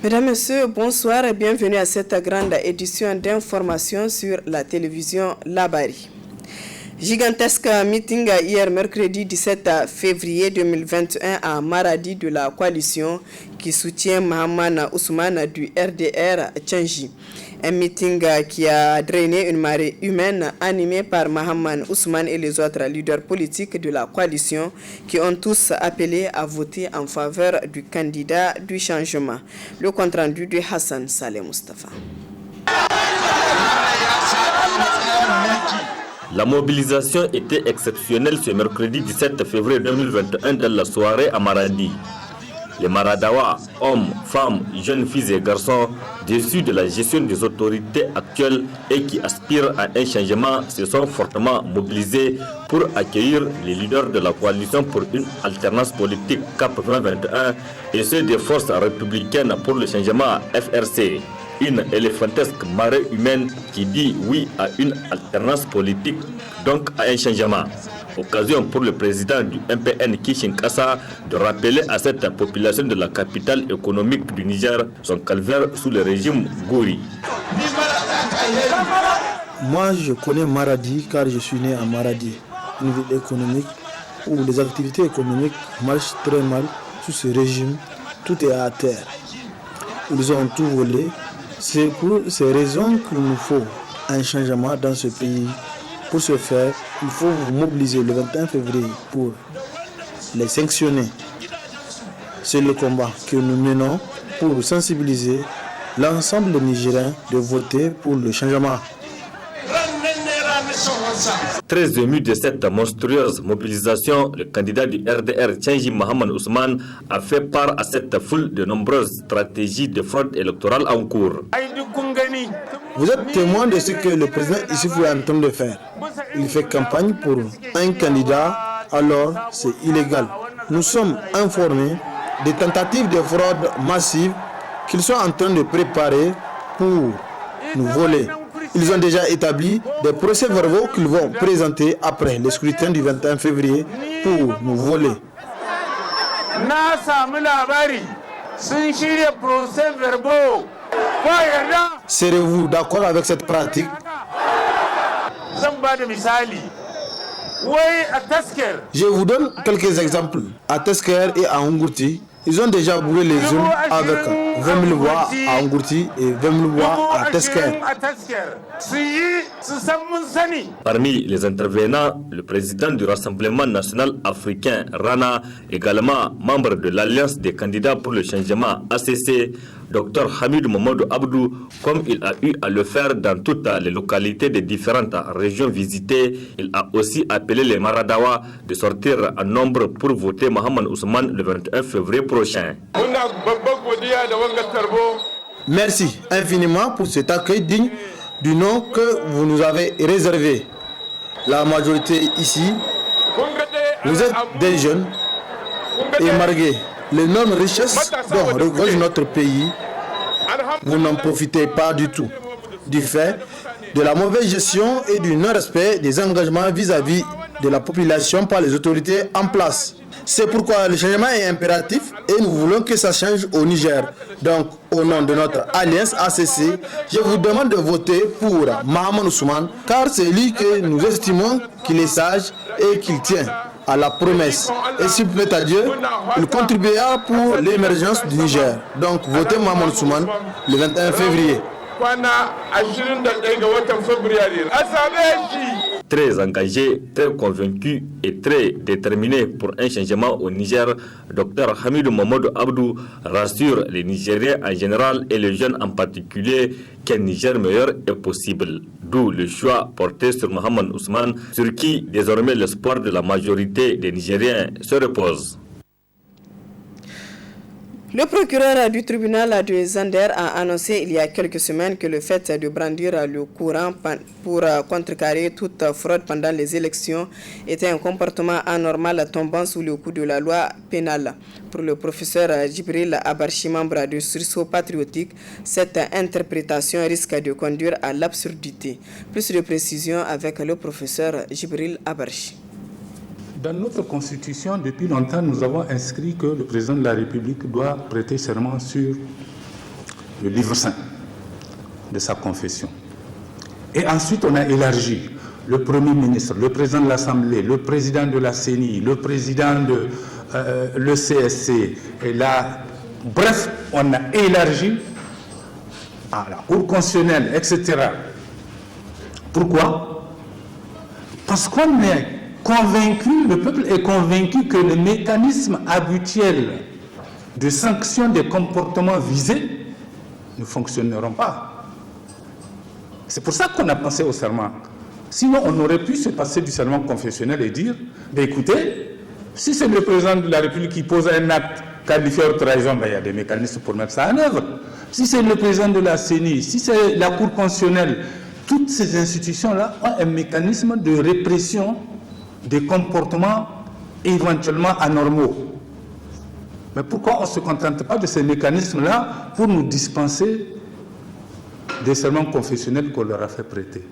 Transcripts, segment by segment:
Mesdames, Messieurs, bonsoir et bienvenue à cette grande édition d'information sur la télévision Labari. Gigantesque meeting hier mercredi 17 février 2021 à Maradi de la coalition qui soutient Mahaman Ousmane du RDR Tchangi. Un meeting qui a drainé une marée humaine animée par Mahaman Ousmane et les autres leaders politiques de la coalition qui ont tous appelé à voter en faveur du candidat du changement. Le compte-rendu de Hassan Saleh Mustafa. La mobilisation était exceptionnelle ce mercredi 17 février 2021 dans la soirée à Maradi. Les Maradawa, hommes, femmes, jeunes filles et garçons, déçus de la gestion des autorités actuelles et qui aspirent à un changement, se sont fortement mobilisés pour accueillir les leaders de la coalition pour une alternance politique CAP 2021 et ceux des forces républicaines pour le changement FRC. Une éléphantesque marée humaine qui dit oui à une alternance politique, donc à un changement. Occasion pour le président du MPN Kishin Kassa de rappeler à cette population de la capitale économique du Niger son calvaire sous le régime Gouri. Moi, je connais Maradi car je suis né à Maradi, une ville économique où les activités économiques marchent très mal sous ce régime. Tout est à terre. Ils ont tout volé. C'est pour ces raisons qu'il nous faut un changement dans ce pays. Pour ce faire, il faut vous mobiliser le 21 février pour les sanctionner. C'est le combat que nous menons pour sensibiliser l'ensemble des Nigériens de voter pour le changement. Très ému de cette monstrueuse mobilisation, le candidat du RDR Tchangi Mahaman Ousmane a fait part à cette foule de nombreuses stratégies de fraude électorale en cours. Vous êtes témoin de ce que le président Issoufou est en train de faire. Il fait campagne pour un candidat, alors c'est illégal. Nous sommes informés des tentatives de fraude massive qu'ils sont en train de préparer pour nous voler. Ils ont déjà établi des procès-verbaux qu'ils vont présenter après le scrutin du 21 février pour nous voler. Serez-vous d'accord avec cette pratique? Je vous donne quelques exemples. À Tesker et à Ngourti, ils ont déjà brûlé les urnes avec 20 000 voix à Ngourti et 20 000 voix à Tesker. Parmi les intervenants, le président du Rassemblement national africain, Rana, également membre de l'Alliance des candidats pour le changement ACC, Dr Hamid Mamadou Abdou, comme il a eu à le faire dans toutes les localités des différentes régions visitées, il a aussi appelé les Maradawa de sortir en nombre pour voter Mahaman Ousmane le 21 février prochain. Merci infiniment pour cet accueil digne du nom que vous nous avez réservé. La majorité ici, vous êtes des jeunes et malgré l'énorme richesse dont regorge notre pays, vous n'en profitez pas du tout, du fait de la mauvaise gestion et du non-respect des engagements vis-à-vis de la population par les autorités en place. C'est pourquoi le changement est impératif et nous voulons que ça change au Niger. Donc, au nom de notre alliance ACC, je vous demande de voter pour Mahaman Ousmane, car c'est lui que nous estimons qu'il est sage et qu'il tient à la promesse. Et s'il plaît à Dieu, il contribuera pour l'émergence du Niger. Donc, votez Mahaman Ousmane le 21 février. Très engagé, très convaincu et très déterminé pour un changement au Niger, Dr Hamidou Mamadou Abdou rassure les Nigériens en général et les jeunes en particulier qu'un Niger meilleur est possible. D'où le choix porté sur Mahaman Ousmane, sur qui désormais l'espoir de la majorité des Nigériens se repose. Le procureur du tribunal de Zander a annoncé il y a quelques semaines que le fait de brandir le courant pour contrecarrer toute fraude pendant les élections était un comportement anormal tombant sous le coup de la loi pénale. Pour le professeur Djibril Abarchi, membre du sursaut patriotique, cette interprétation risque de conduire à l'absurdité. Plus de précisions avec le professeur Djibril Abarchi. Dans notre Constitution, depuis longtemps, nous avons inscrit que le président de la République doit prêter serment sur le livre saint de sa confession. Et ensuite, on a élargi le Premier ministre, le président de l'Assemblée, le président de la CENI, le président de l'ECSC, et là, bref, on a élargi à la Cour constitutionnelle, etc. Pourquoi? Parce qu'on est convaincu, le peuple est convaincu que les mécanismes habituels de sanction des comportements visés ne fonctionneront pas. C'est pour ça qu'on a pensé au serment. Sinon, on aurait pu se passer du serment confessionnel et dire, écoutez, si c'est le président de la République qui pose un acte qualifié de trahison, il y a des mécanismes pour mettre ça en œuvre. Si c'est le président de la CENI, si c'est la Cour constitutionnelle, toutes ces institutions-là ont un mécanisme de répression des comportements éventuellement anormaux. Mais pourquoi on ne se contente pas de ces mécanismes-là pour nous dispenser des serments confessionnels qu'on leur a fait prêter?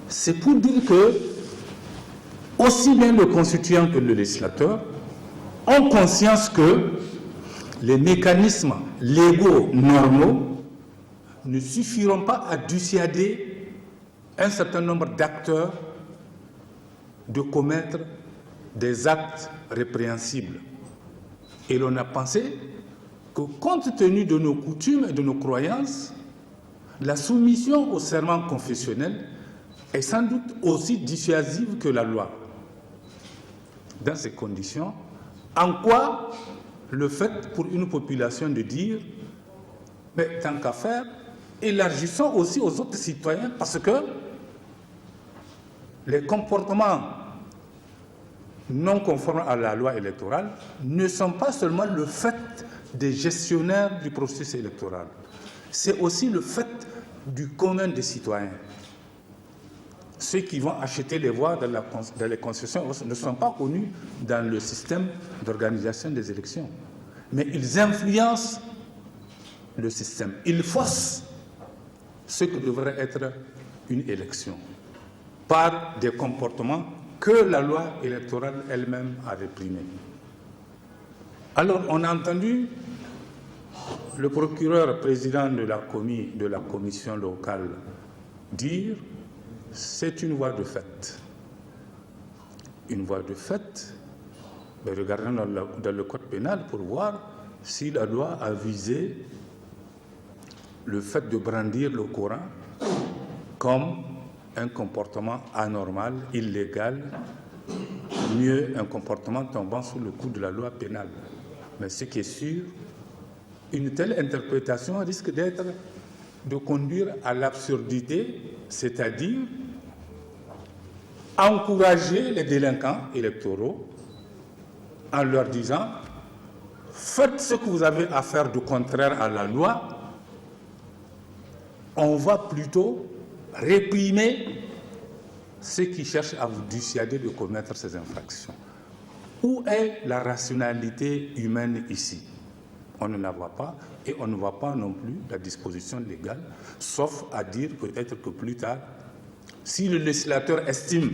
C'est pour dire que aussi bien le constituant que le législateur ont conscience que les mécanismes légaux normaux ne suffiront pas à dissuader un certain nombre d'acteurs de commettre des actes répréhensibles. Et l'on a pensé que, compte tenu de nos coutumes et de nos croyances, la soumission au serment confessionnel est sans doute aussi dissuasive que la loi. Dans ces conditions, en quoi le fait pour une population de dire, mais tant qu'à faire, élargissons aussi aux autres citoyens, parce que les comportements non conformes à la loi électorale ne sont pas seulement le fait des gestionnaires du processus électoral, c'est aussi le fait du commun des citoyens. Ceux qui vont acheter les voix dans les concessions ne sont pas connus dans le système d'organisation des élections, mais ils influencent le système. Ils faussent ce que devrait être une élection par des comportements que la loi électorale elle-même a réprimés. Alors, on a entendu le procureur président de la commission locale dire « c'est une voie de fait ». Une voie de fait, mais regardons dans le code pénal pour voir si la loi a visé le fait de brandir le Coran comme un comportement anormal, illégal, mieux un comportement tombant sous le coup de la loi pénale. Mais ce qui est sûr, une telle interprétation risque de conduire à l'absurdité, c'est-à-dire encourager les délinquants électoraux en leur disant « faites ce que vous avez à faire de contraire à la loi, on va plutôt réprimer ceux qui cherchent à vous dissuader de commettre ces infractions. » Où est la rationalité humaine ici? On ne la voit pas, et on ne voit pas non plus la disposition légale, sauf à dire peut-être que plus tard, si le législateur estime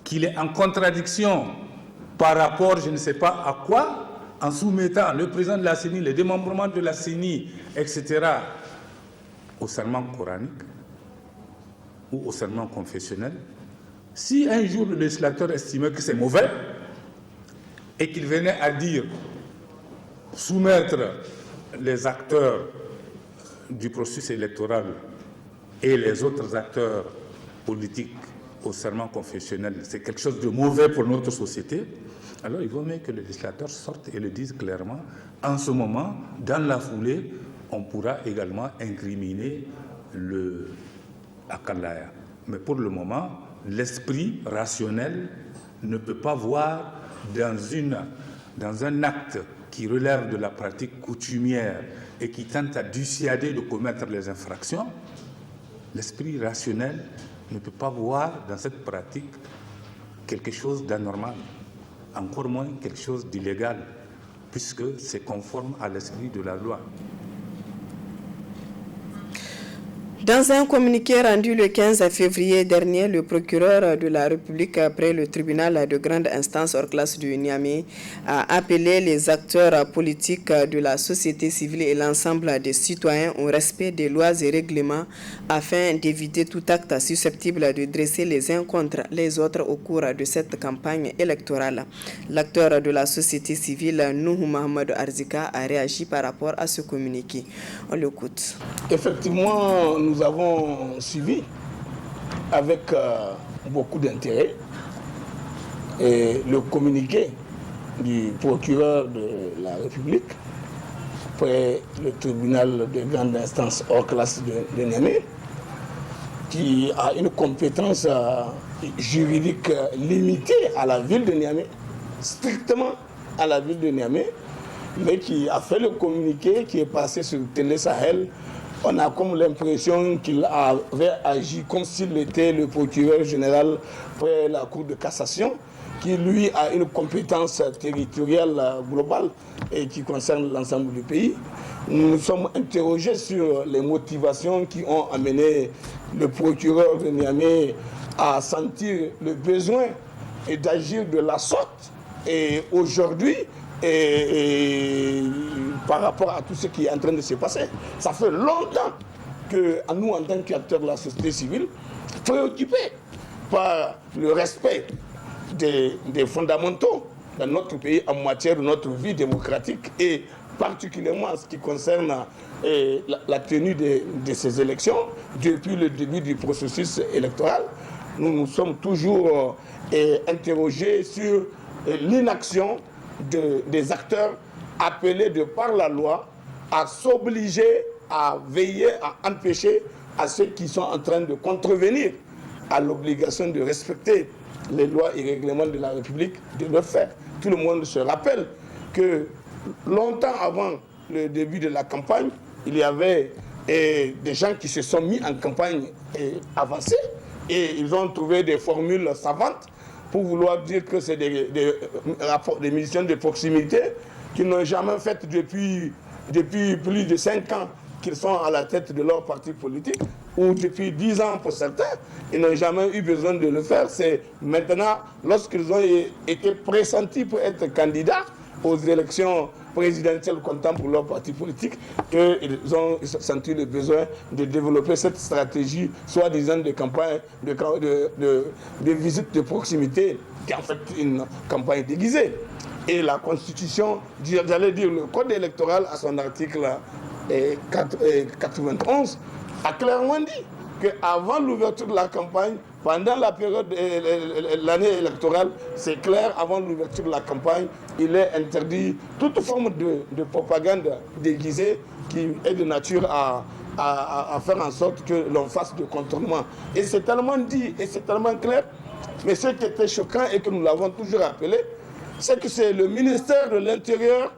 qu'il est en contradiction par rapport, je ne sais pas à quoi, en soumettant le président de la CENI, les démembrements de la CENI, etc., au serment coranique ou au serment confessionnel, si un jour le législateur estimait que c'est mauvais et qu'il venait à dire soumettre les acteurs du processus électoral et les autres acteurs politiques au serment confessionnel, c'est quelque chose de mauvais pour notre société, alors il vaut mieux que le législateur sorte et le dise clairement. En ce moment, dans la foulée, on pourra également incriminer le Akalaya. Mais pour le moment, l'esprit rationnel ne peut pas voir dans un acte qui relève de la pratique coutumière et qui tente à dissuader de commettre les infractions, l'esprit rationnel ne peut pas voir dans cette pratique quelque chose d'anormal, encore moins quelque chose d'illégal, puisque c'est conforme à l'esprit de la loi. Dans un communiqué rendu le 15 février dernier, le procureur de la République près le tribunal de grande instance hors classe de Niamey a appelé les acteurs politiques de la société civile et l'ensemble des citoyens au respect des lois et règlements afin d'éviter tout acte susceptible de dresser les uns contre les autres au cours de cette campagne électorale. L'acteur de la société civile, Nuhu Mohamed Arzika, a réagi par rapport à ce communiqué. On l'écoute. Effectivement, nous avons suivi avec beaucoup d'intérêt le communiqué du procureur de la République près le tribunal de grande instance hors classe de Niamey, qui a une compétence juridique limitée à la ville de Niamey, strictement à la ville de Niamey, mais qui a fait le communiqué qui est passé sur Télé Sahel. On a comme l'impression qu'il avait agi comme s'il était le procureur général près la Cour de cassation, qui lui a une compétence territoriale globale et qui concerne l'ensemble du pays. Nous nous sommes interrogés sur les motivations qui ont amené le procureur de Niamey à sentir le besoin d'agir de la sorte. Et aujourd'hui, par rapport à tout ce qui est en train de se passer, ça fait longtemps que nous, en tant qu'acteurs de la société civile, préoccupés par le respect des fondamentaux dans notre pays en matière de notre vie démocratique et particulièrement en ce qui concerne la tenue de ces élections depuis le début du processus électoral, nous nous sommes toujours interrogés sur l'inaction des acteurs appelés de par la loi à s'obliger à veiller, à empêcher à ceux qui sont en train de contrevenir à l'obligation de respecter les lois et règlements de la République de le faire. Tout le monde se rappelle que longtemps avant le début de la campagne, il y avait des gens qui se sont mis en campagne avancée et ils ont trouvé des formules savantes pour vouloir dire que c'est des militants de proximité qui n'ont jamais fait depuis plus de 5 ans qu'ils sont à la tête de leur parti politique, ou depuis 10 ans pour certains, ils n'ont jamais eu besoin de le faire. C'est maintenant, lorsqu'ils ont été pressentis pour être candidats aux élections présidentielles comptant pour leur parti politique, qu'ils ont senti le besoin de développer cette stratégie, soi-disant de campagne, de visite de proximité, qui est en fait une campagne déguisée. Et la Constitution, j'allais dire le Code électoral à son article 91, a clairement dit qu'avant l'ouverture de la campagne, pendant la période, l'année électorale, c'est clair, avant l'ouverture de la campagne, il est interdit toute forme de propagande déguisée qui est de nature à faire en sorte que l'on fasse de contournement. Et c'est tellement dit et c'est tellement clair, mais ce qui était choquant et que nous l'avons toujours appelé, c'est que c'est le ministère de l'Intérieur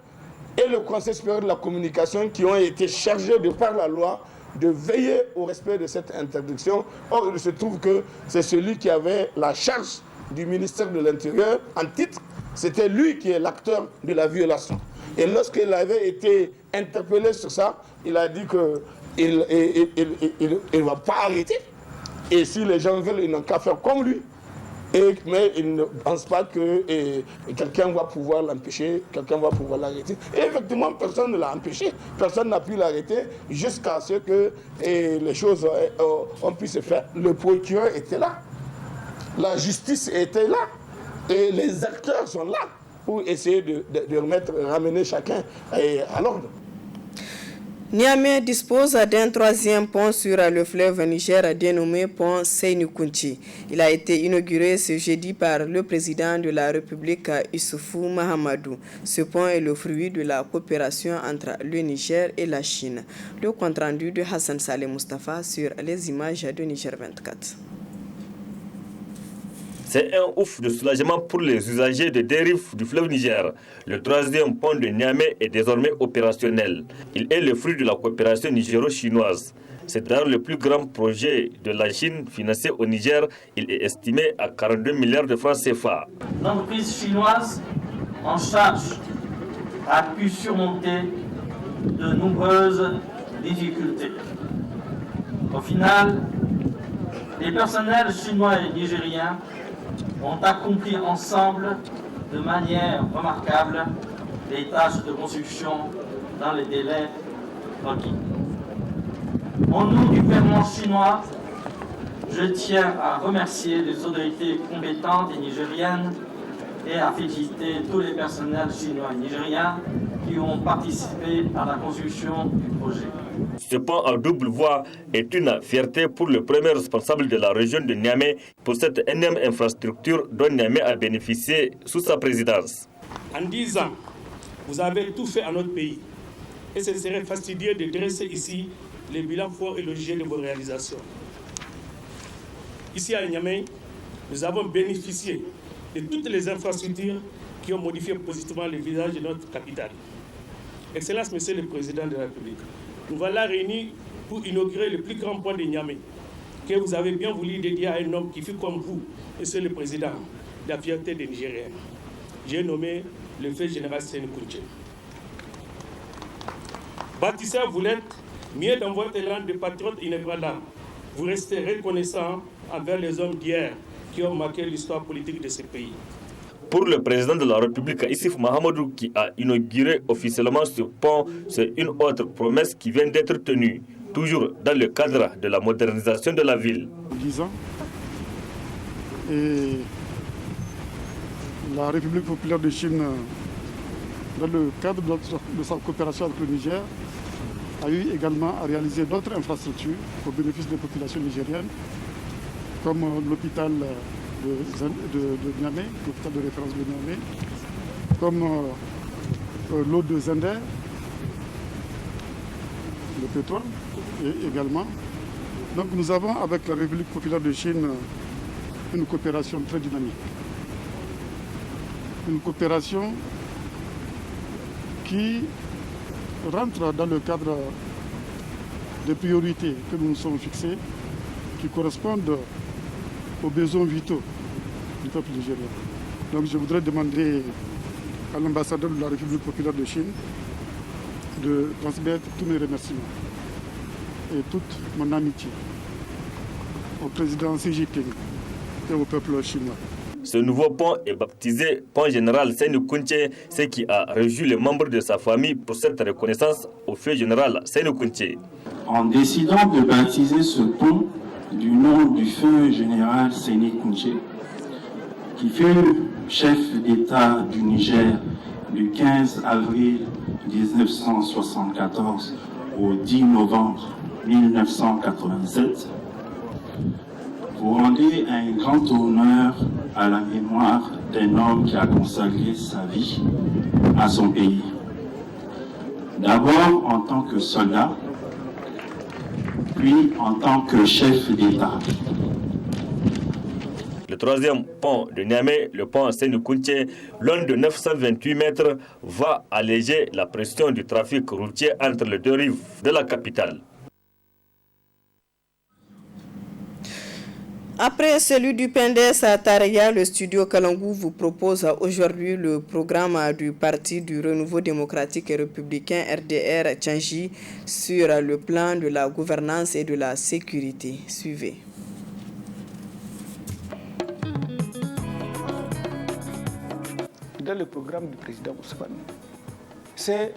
et le Conseil supérieur de la communication qui ont été chargés de par la loi de veiller au respect de cette interdiction. Or, il se trouve que c'est celui qui avait la charge du ministère de l'Intérieur en titre, c'était lui qui est l'acteur de la violation. Et lorsqu'il avait été interpellé sur ça, il a dit qu'il ne va pas arrêter. Et si les gens veulent, ils n'ont qu'à faire comme lui. Mais il ne pense pas que quelqu'un va pouvoir l'empêcher, quelqu'un va pouvoir l'arrêter. Et effectivement, personne ne l'a empêché, personne n'a pu l'arrêter jusqu'à ce que les choses ont pu se faire. Le procureur était là, la justice était là, et les acteurs sont là pour essayer de ramener chacun à l'ordre. Niamey dispose d'un troisième pont sur le fleuve Niger dénommé pont Seyni-Kounti. Il a été inauguré ce jeudi par le président de la République Issoufou Mahamadou. Ce pont est le fruit de la coopération entre le Niger et la Chine. Le compte-rendu de Hassan Saleh Mustafa sur les images de Niger 24. C'est un ouf de soulagement pour les usagers de dérive du fleuve Niger. Le troisième pont de Niamey est désormais opérationnel. Il est le fruit de la coopération nigéro-chinoise. C'est d'ailleurs le plus grand projet de la Chine financé au Niger. Il est estimé à 42 milliards de francs CFA. L'entreprise chinoise en charge a pu surmonter de nombreuses difficultés. Au final, les personnels chinois et nigériens ont accompli ensemble de manière remarquable les tâches de construction dans les délais requis. Au nom du gouvernement chinois, je tiens à remercier les autorités compétentes et nigériennes et à féliciter tous les personnels chinois et nigériens qui ont participé à la construction du projet. Ce pont à double voie est une fierté pour le premier responsable de la région de Niamey pour cette énième infrastructure dont Niamey a bénéficié sous sa présidence. En 10 ans, vous avez tout fait à notre pays et ce serait fastidieux de dresser ici les bilans forts et logés de vos réalisations. Ici à Niamey, nous avons bénéficié de toutes les infrastructures qui ont modifié positivement le visage de notre capitale. Excellence, Monsieur le Président de la République, nous voilà réunis pour inaugurer le plus grand pont de Niamey, que vous avez bien voulu dédier à un homme qui fut comme vous, Monsieur le Président, la fierté des Nigériens. J'ai nommé le feu général Seni Kunche. Bâtisseur, vous l'êtes, mieux dans votre élan de patriote inébranlable. Vous restez reconnaissant envers les hommes d'hier qui ont marqué l'histoire politique de ce pays. Pour le président de la République, Issif Mahamadou, qui a inauguré officiellement ce pont, c'est une autre promesse qui vient d'être tenue, toujours dans le cadre de la modernisation de la ville. 10 ans, et la République populaire de Chine, dans le cadre de sa coopération avec le Niger, a eu également à réaliser d'autres infrastructures au bénéfice des populations nigériennes, comme l'hôpital de Niamey, l'hôpital de référence de Niamey, comme l'eau de Zender, le pétrole également. Donc nous avons avec la République populaire de Chine une coopération très dynamique. Une coopération qui rentre dans le cadre des priorités que nous nous sommes fixées, qui correspondent aux besoins vitaux du peuple nigérien. Donc je voudrais demander à l'ambassadeur de la République populaire de Chine de transmettre tous mes remerciements et toute mon amitié au président Xi Jinping et au peuple chinois. Ce nouveau pont est baptisé Pont Général Seni Kunche, ce qui a réjoui les membres de sa famille pour cette reconnaissance au feu général Seni Kunche. En décidant de baptiser ce pont du nom du feu général Seni Kunche, qui fut chef d'État du Niger du 15 avril 1974 au 10 novembre 1987, vous rendez un grand honneur à la mémoire d'un homme qui a consacré sa vie à son pays. D'abord en tant que soldat, puis en tant que chef d'État. Le troisième pont de Niamey, le pont Seni Kunche, long de 928 mètres, va alléger la pression du trafic routier entre les deux rives de la capitale. Après celui du PNDS à Taraya, le studio Kalangou vous propose aujourd'hui le programme du Parti du Renouveau démocratique et républicain RDR Tchangi sur le plan de la gouvernance et de la sécurité. Suivez. Dans le programme du président Ousmane, c'est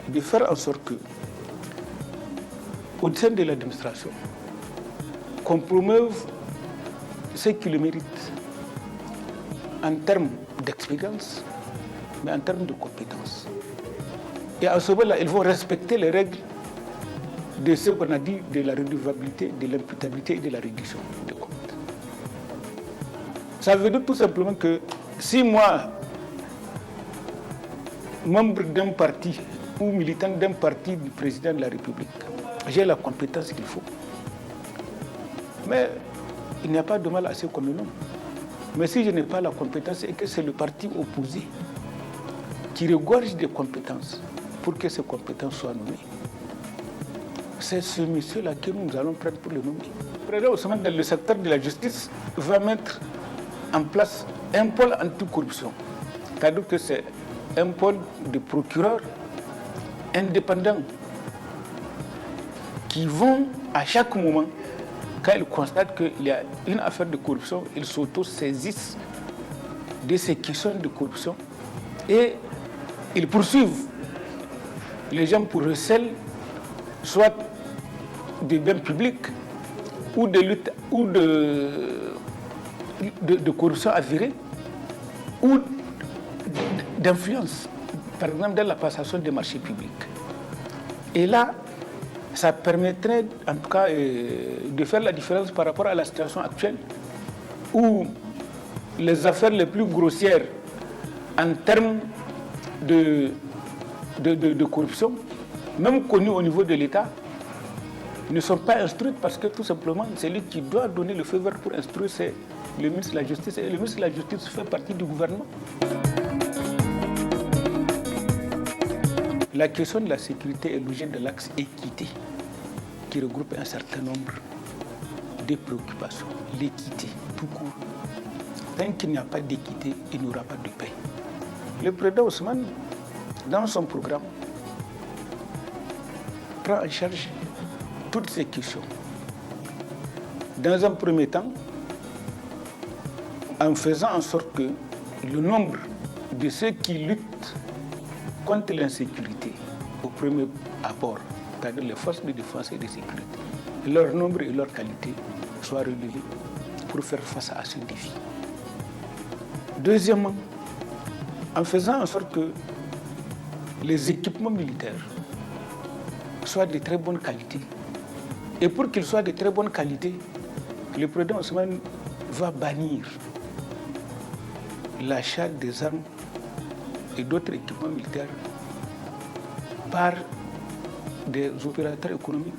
de faire en sorte que, au sein de l'administration, qu'on promeuve ce qui le mérite en termes d'expérience, mais en termes de compétences. Et à ce moment-là, ils vont respecter les règles de ce qu'on a dit de la redevabilité, de l'imputabilité et de la réduction des comptes. Ça veut dire tout simplement que si moi, membre d'un parti ou militant d'un parti du président de la République, j'ai la compétence qu'il faut, mais il n'y a pas de mal à ce qu'on me nomme. Mais si je n'ai pas la compétence et que c'est le parti opposé qui regorge des compétences pour que ces compétences soient nommées, c'est ce monsieur-là que nous allons prendre pour le nommer. Le président Ousmane, dans le secteur de la justice, va mettre en place un pôle anticorruption. C'est-à-dire que c'est un pôle de procureurs indépendants qui vont à chaque moment, quand ils constatent qu'il y a une affaire de corruption, ils s'auto-saisissent de ces questions de corruption et ils poursuivent les gens pour recel, soit des biens publics ou de lutte ou de corruption avérée ou d'influence, par exemple dans la passation des marchés publics. Et là, ça permettrait en tout cas de faire la différence par rapport à la situation actuelle où les affaires les plus grossières en termes de corruption, même connues au niveau de l'État, ne sont pas instruites parce que tout simplement, celui qui doit donner le feu vert pour instruire, c'est le ministre de la Justice. Et le ministre de la Justice fait partie du gouvernement. La question de la sécurité est l'objet de l'axe équité, qui regroupe un certain nombre de préoccupations. L'équité, tout court. Tant qu'il n'y a pas d'équité, il n'y aura pas de paix. Le président Ousmane, dans son programme, prend en charge toutes ces questions. Dans un premier temps, en faisant en sorte que le nombre de ceux qui luttent contre l'insécurité au premier abord, c'est-à-dire les forces de défense et de sécurité, leur nombre et leur qualité soient relevés pour faire face à ce défi. Deuxièmement, en faisant en sorte que les équipements militaires soient de très bonne qualité. Et pour qu'ils soient de très bonne qualité, le président Ousmane va bannir l'achat des armes et d'autres équipements militaires par des opérateurs économiques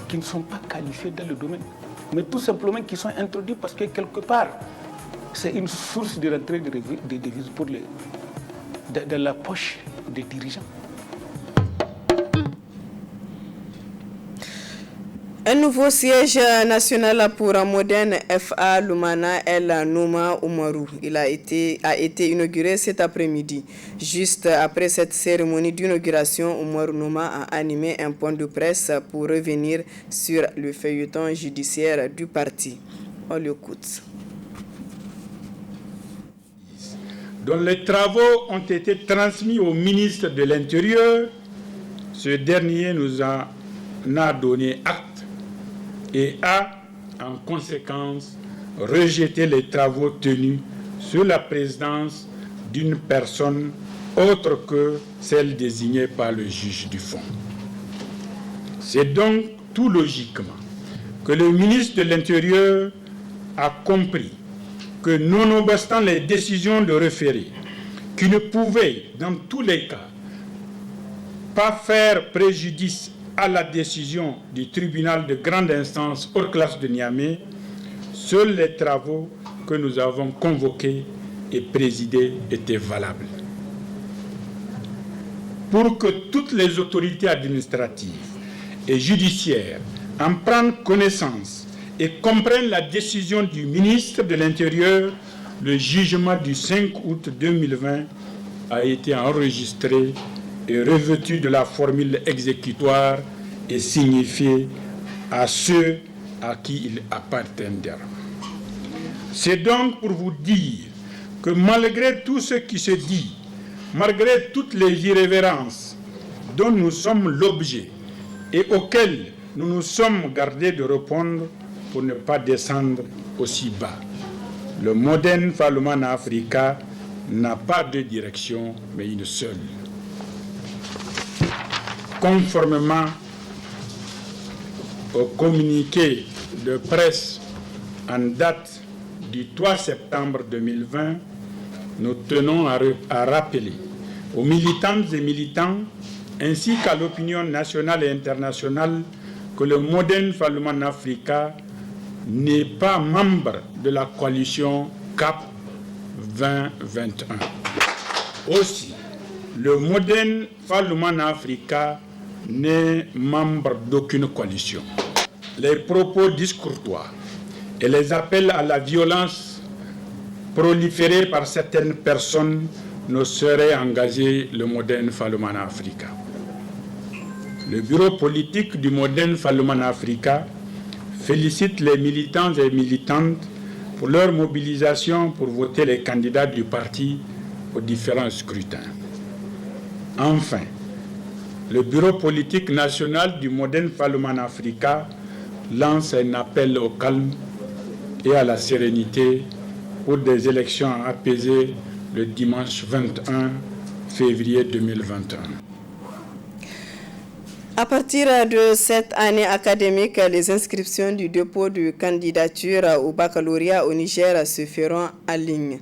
qui ne sont pas qualifiés dans le domaine, mais tout simplement qui sont introduits parce que quelque part, c'est une source de rentrée de devises pour dans la poche des dirigeants. Un nouveau siège national pour Modène FA Lumana El Nouma Oumarou. Il a été inauguré cet après-midi. Juste après cette cérémonie d'inauguration, Oumarou Nouma a animé un point de presse pour revenir sur le feuilleton judiciaire du parti. On l'écoute. Dont les travaux ont été transmis au ministre de l'Intérieur, ce dernier nous en a donné acte et a, en conséquence, rejeté les travaux tenus sous la présidence d'une personne autre que celle désignée par le juge du fond. C'est donc tout logiquement que le ministre de l'Intérieur a compris que nonobstant les décisions de référé, qui ne pouvaient, dans tous les cas, pas faire préjudice à la décision du tribunal de grande instance hors classe de Niamey, seuls les travaux que nous avons convoqués et présidés étaient valables. Pour que toutes les autorités administratives et judiciaires en prennent connaissance et comprennent la décision du ministre de l'Intérieur, le jugement du 5 août 2020 a été enregistré et revêtu de la formule exécutoire et signifié à ceux à qui il appartiendra. C'est donc pour vous dire que malgré tout ce qui se dit, malgré toutes les irrévérences dont nous sommes l'objet et auxquelles nous nous sommes gardés de répondre pour ne pas descendre aussi bas, le Modène FA Lumana Africa n'a pas de direction, mais une seule. Conformément au communiqué de presse en date du 3 septembre 2020, nous tenons à rappeler aux militantes et militants ainsi qu'à l'opinion nationale et internationale que le Modène FA Lumana Africa n'est pas membre de la coalition CAP 2021. Aussi, le Modène FA Lumana Africa n'est membre d'aucune coalition. Les propos discourtois et les appels à la violence proliférés par certaines personnes ne sauraient engager le Modène FA Lumana Africa. Le bureau politique du Modern Falloman Africa félicite les militants et militantes pour leur mobilisation pour voter les candidats du parti aux différents scrutins. Enfin, le bureau politique national du Modern Falloman Africa lance un appel au calme et à la sérénité pour des élections apaisées le dimanche 21 février 2021. À partir de cette année académique, les inscriptions du dépôt de candidature au baccalauréat au Niger se feront en ligne.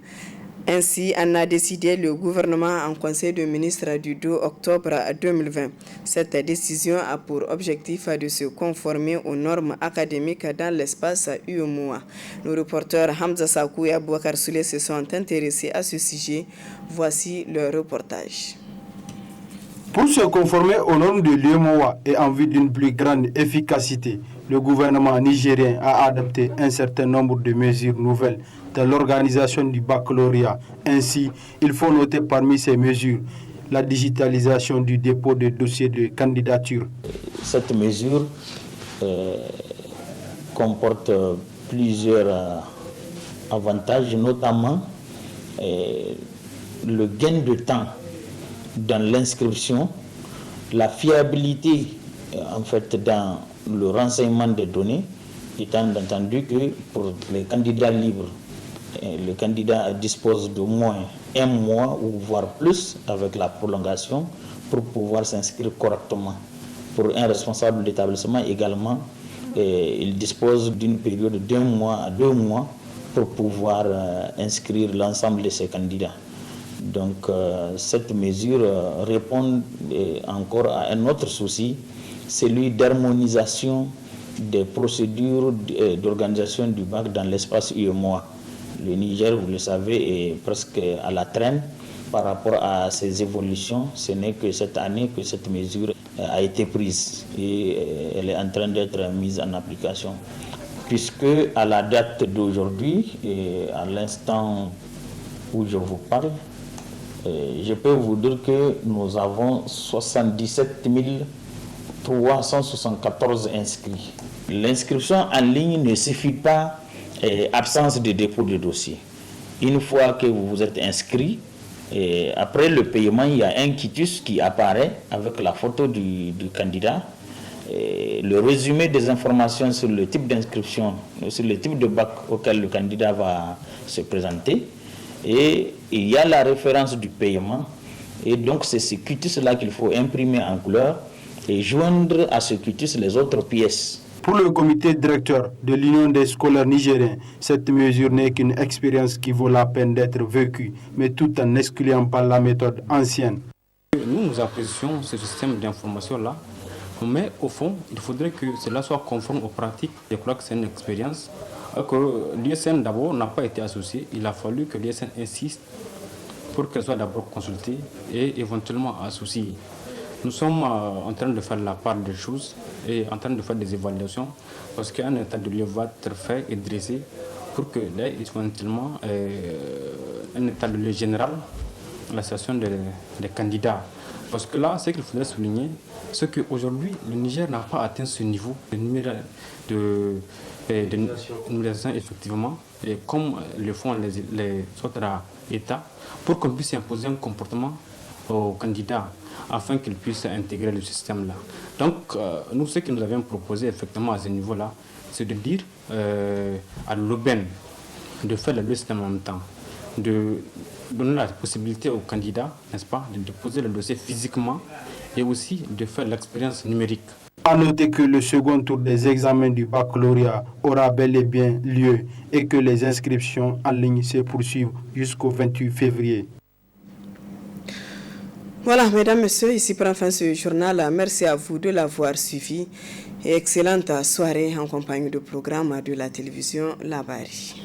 Ainsi en a décidé le gouvernement en conseil de ministres du 2 octobre 2020. Cette décision a pour objectif de se conformer aux normes académiques dans l'espace UEMOA. Nos reporters Hamza Sakou et Abouakar Soulé se sont intéressés à ce sujet. Voici leur reportage. Pour se conformer aux normes de l'UEMOA et en vue d'une plus grande efficacité, le gouvernement nigérien a adopté un certain nombre de mesures nouvelles dans l'organisation du baccalauréat. Ainsi, il faut noter parmi ces mesures la digitalisation du dépôt de dossiers de candidature. Cette mesure comporte plusieurs avantages, notamment le gain de temps dans l'inscription, la fiabilité en fait dans le renseignement des données, étant entendu que pour les candidats libres, le candidat dispose d'au moins un mois ou voire plus avec la prolongation pour pouvoir s'inscrire correctement. Pour un responsable d'établissement également, il dispose d'une période d'1 mois à 2 mois pour pouvoir inscrire l'ensemble de ses candidats. Donc cette mesure répond encore à un autre souci, celui d'harmonisation des procédures d'organisation du bac dans l'espace UEMOA. Le Niger, vous le savez, est presque à la traîne par rapport à ces évolutions. Ce n'est que cette année que cette mesure a été prise et elle est en train d'être mise en application. Puisque à la date d'aujourd'hui, et à l'instant où je vous parle, je peux vous dire que nous avons 77 374 inscrits. L'inscription en ligne ne suffit pas, absence de dépôt de dossier. Une fois que vous vous êtes inscrit, après le paiement, il y a un quitus qui apparaît avec la photo du candidat, le résumé des informations sur le type d'inscription, sur le type de bac auquel le candidat va se présenter, et il y a la référence du paiement, et donc c'est ce quitus-là qu'il faut imprimer en couleur et joindre à ce quitus les autres pièces. Pour le comité directeur de l'Union des scolaires nigériens, cette mesure n'est qu'une expérience qui vaut la peine d'être vécue, mais tout en n'excluant pas la méthode ancienne. Nous apprécions ce système d'information-là, mais au fond, il faudrait que cela soit conforme aux pratiques. Je crois que c'est une expérience que l'ISN d'abord n'a pas été associé. Il a fallu que l'ISN insiste pour qu'elle soit d'abord consultée et éventuellement associée. Nous sommes en train de faire la part des choses et en train de faire des évaluations parce qu'un état de lieu va être fait et dressé pour que là, éventuellement, un état de lieu général, la situation des candidats. Parce que là, ce qu'il faudrait souligner, c'est qu'aujourd'hui, le Niger n'a pas atteint ce niveau de numérisation, effectivement, et comme le font les autres États, pour qu'on puisse imposer un comportement aux candidats afin qu'ils puissent intégrer le système-là. Donc, nous, ce que nous avions proposé effectivement à ce niveau-là, c'est de dire à l'aubaine de faire les deux systèmes en même temps, de donner la possibilité aux candidats, n'est-ce pas, de déposer le dossier physiquement et aussi de faire l'expérience numérique. À noter que le second tour des examens du baccalauréat aura bel et bien lieu et que les inscriptions en ligne se poursuivent jusqu'au 28 février. Voilà, mesdames, messieurs, ici prend fin ce journal. Merci à vous de l'avoir suivi et excellente soirée en compagnie du programme de la télévision Labari.